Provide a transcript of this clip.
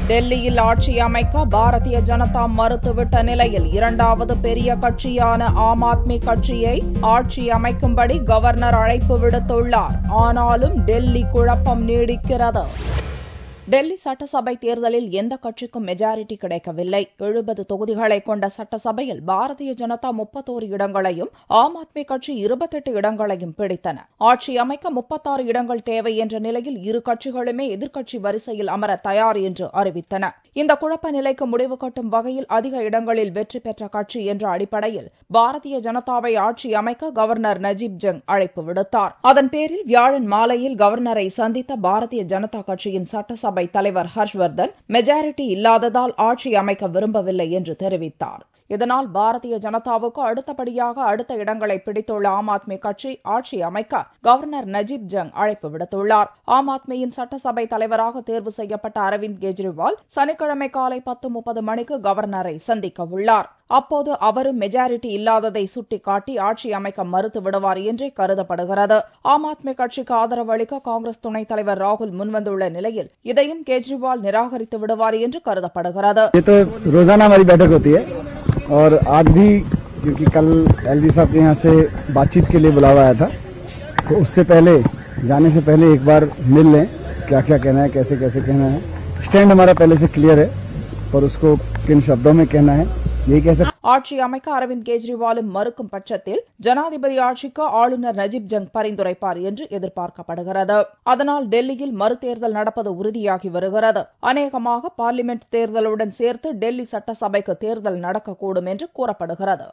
டெல்லியில் ஆட்சி அமைக்க பாரதிய ஜனதா மறுத்துவிட்ட நிலையில் இரண்டாவது பெரிய கட்சியான ஆம் ஆத்மி கட்சியை ஆட்சி அமைக்கும்படி கவர்னர் அழைப்பு விடுத்துள்ளார். ஆனாலும் டெல்லி குழப்பம் நீடிக்கிறது. டெல்லி சட்டசபை தேர்தலில் எந்த கட்சிக்கும் மெஜாரிட்டி கிடைக்கவில்லை. 70 தொகுதிகளை கொண்ட சட்டசபையில் பாரதிய ஜனதா 31 இடங்களையும் ஆம் ஆத்மி கட்சி 28 இடங்களையும் பிடித்தன. ஆட்சி அமைக்க 36 இடங்கள் தேவை என்ற நிலையில் இரு கட்சிகளுமே எதிர்க்கட்சி வரிசையில் அமர தயார் என்று அறிவித்தன. இந்த குழப்ப நிலைக்கு முடிவு கட்டும் வகையில் அதிக இடங்களில் வெற்றி பெற்ற கட்சி என்ற அடிப்படையில் பாரதிய ஜனதாவை ஆட்சி அமைக்க கவர்னர் நஜீப் ஜங் அழைப்பு விடுத்தார். அதன் பேரில் வியாழன் மாலையில் கவர்னரை சந்தித்த பாரதிய ஜனதா கட்சியின் சட்டசபை தலைவர் ஹர்ஷ்வர்தன் மெஜாரிட்டி இல்லாததால் ஆட்சி அமைக்க விரும்பவில்லை என்று தெரிவித்தார். இதனால் பாரதிய ஜனதாவுக்கு அடுத்தபடியாக அடுத்த இடங்களை பிடித்துள்ள ஆம் ஆத்மி கட்சி ஆட்சி அமைக்க கவர்னர் நஜீப் ஜங் அழைப்பு விடுத்துள்ளார். ஆம் ஆத்மியின் சட்டசபை தலைவராக தேர்வு செய்யப்பட்ட அரவிந்த் கெஜ்ரிவால் சனிக்கிழமை காலை 10:30 மணிக்கு கவர்னரை சந்திக்க உள்ளார். அப்போது அவரும் மெஜாரிட்டி இல்லாததை சுட்டிக்காட்டி ஆட்சி அமைக்க மறுத்து விடுவார் என்றே கருதப்படுகிறது. ஆம் ஆத்மி கட்சிக்கு ஆதரவு அளிக்க காங்கிரஸ் துணைத் தலைவர் ராகுல் முன்வந்துள்ள நிலையில் இதையும் கெஜ்ரிவால் நிராகரித்து விடுவார் என்று கருதப்படுகிறது. और आज भी क्योंकि कल एलजी साहब के यहाँ से बातचीत के लिए बुलावा आया था, तो उससे पहले जाने से पहले एक बार मिल लें, क्या क्या कहना है, कैसे कैसे कहना है. स्टैंड हमारा पहले से क्लियर है, पर उसको किन शब्दों में कहना है यही कह सकते. ஆட்சி அமைக்க அரவிந்த் கெஜ்ரிவாலும் மறுக்கும் பட்சத்தில் ஜனாதிபதி ஆட்சிக்கு ஆளுநர் நஜீப் ஜங் பரிந்துரைப்பார் என்று எதிர்பார்க்கப்படுகிறது. அதனால் டெல்லியில் மறுதேர்தல் நடப்பது உறுதியாகி வருகிறது. அநேகமாக பார்லிமெண்ட் தேர்தலுடன் சேர்த்து டெல்லி சட்டசபைக்கு தேர்தல் நடக்கக்கூடும் என்று கூறப்படுகிறது.